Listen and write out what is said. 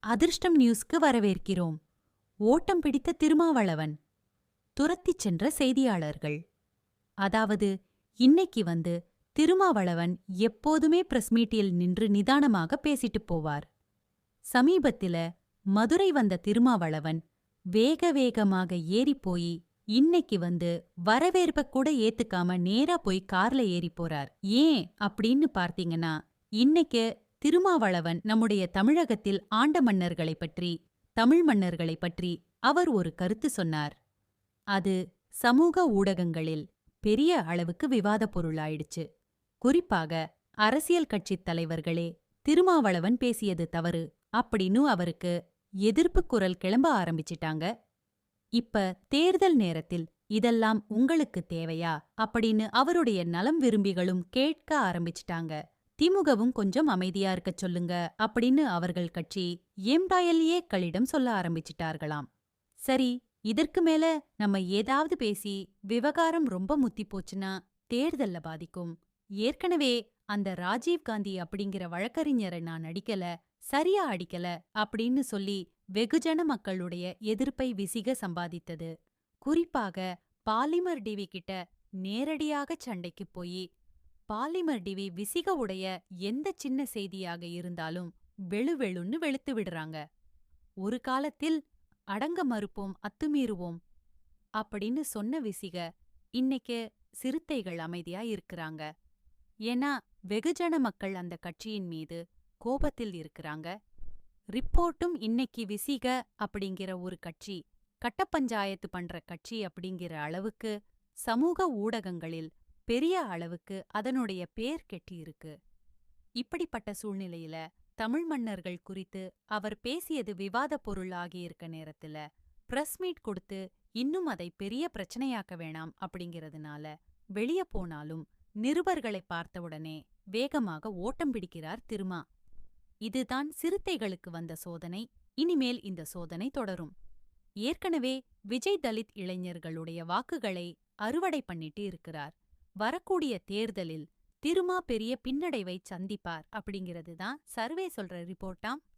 அதிர்ஷ்டம் நியூஸ்க்கு வரவேற்கிறோம். ஓட்டம் பிடித்த திருமாவளவன். துரத்திச் சென்ற செய்தியாளர்கள். அதாவது இன்னைக்கு திருமாவளவன் எப்போதுமே பிரஸ் மீட்டில் நின்று நிதானமாக பேசிட்டு போவார். சமீபத்தில மதுரை வந்த திருமாவளவன் வேக வேகமாக ஏறிப்போயி இன்னைக்கு வரவேற்ப கூட ஏத்துக்காம நேரா போய் கார்ல ஏறி போறார். ஏன் அப்படின்னு பார்த்தீங்கன்னா, இன்னைக்கு திருமாவளவன் நம்முடைய தமிழகத்தில் ஆண்ட மன்னர்களைப் பற்றி, தமிழ் மன்னர்களைப் பற்றி அவர் ஒரு கருத்து சொன்னார். அது சமூக ஊடகங்களில் பெரிய அளவுக்கு விவாதப் பொருளாயிடுச்சு. குறிப்பாக அரசியல் கட்சித் தலைவர்களே திருமாவளவன் பேசியது தவறு அப்படின்னு அவருக்கு எதிர்ப்புக் குரல் கிளம்ப ஆரம்பிச்சிட்டாங்க. இப்ப தேர்தல் நேரத்தில் இதெல்லாம் உங்களுக்கு தேவையா அப்படின்னு அவருடைய நலம் விரும்பிகளும் கேட்க ஆரம்பிச்சிட்டாங்க. திமுகவும் கொஞ்சம் அமைதியா இருக்கச் சொல்லுங்க அப்படின்னு அவர்கள் கட்சி எம்டாஎல்ஏக்களிடம் சொல்ல ஆரம்பிச்சிட்டார்களாம். சரி, இதற்கு மேல நம்ம ஏதாவது பேசி விவகாரம் ரொம்ப முத்தி போச்சுன்னா தேர்தல்ல பாதிக்கும். ஏற்கனவே அந்த ராஜீவ் காந்தி அப்படிங்கிற வழக்கறிஞரை நான் அடிக்கல, சரியா அடிக்கல அப்படின்னு சொல்லி வெகுஜன மக்களுடைய எதிர்ப்பை விசிக சம்பாதித்தது. குறிப்பாக பாலிமர் டிவி கிட்ட நேரடியாக சண்டைக்கு போய் பாலிமர் டிவி விசிக உடைய எந்த சின்ன செய்தியாக இருந்தாலும் வெளுவெளுன்னு வெளுத்து விடுறாங்க. ஒரு காலத்தில் அடங்க மறுப்போம், அத்துமீறுவோம் அப்படின்னு சொன்ன விசிக இன்னைக்கு சிறுத்தைகள் அமைதியா இருக்கிறாங்க. ஏன்னா வெகுஜன மக்கள் அந்த கட்சியின் மீது கோபத்தில் இருக்கிறாங்க. ரிப்போர்ட்டும் இன்னைக்கு விசிக அப்படிங்கிற ஒரு கட்சி கட்டப்பஞ்சாயத்து பண்ற கட்சி அப்படிங்கிற அளவுக்கு சமூக ஊடகங்களில் பெரிய அளவுக்கு அதனுடைய பேர் கெட்டியிருக்கு. இப்படிப்பட்ட சூழ்நிலையில தமிழ் மன்னர்கள் குறித்து அவர் பேசியது விவாதப் பொருள் ஆகியிருக்க நேரத்துல பிரஸ் மீட் கொடுத்து இன்னும் அதை பெரிய பிரச்சனையாக்க வேணாம் அப்படிங்கிறதுனால வெளிய போனாலும் நிருபர்களை பார்த்தவுடனே வேகமாக ஓட்டம் பிடிக்கிறார் திருமா. இதுதான் சிறுத்தைகளுக்கு வந்த சோதனை. இனிமேல் இந்த சோதனை தொடரும். ஏற்கனவே விஜய் தலித் இளைஞர்களுடைய வாக்குகளை அறுவடை பண்ணிட்டு இருக்கிறார். வரக்கூடிய தேர்தலில் திருமா பெரிய பின்னடைவை சந்திப்பார் அப்படிங்கிறது தான் சர்வே சொல்ற ரிப்போர்ட்டாம்.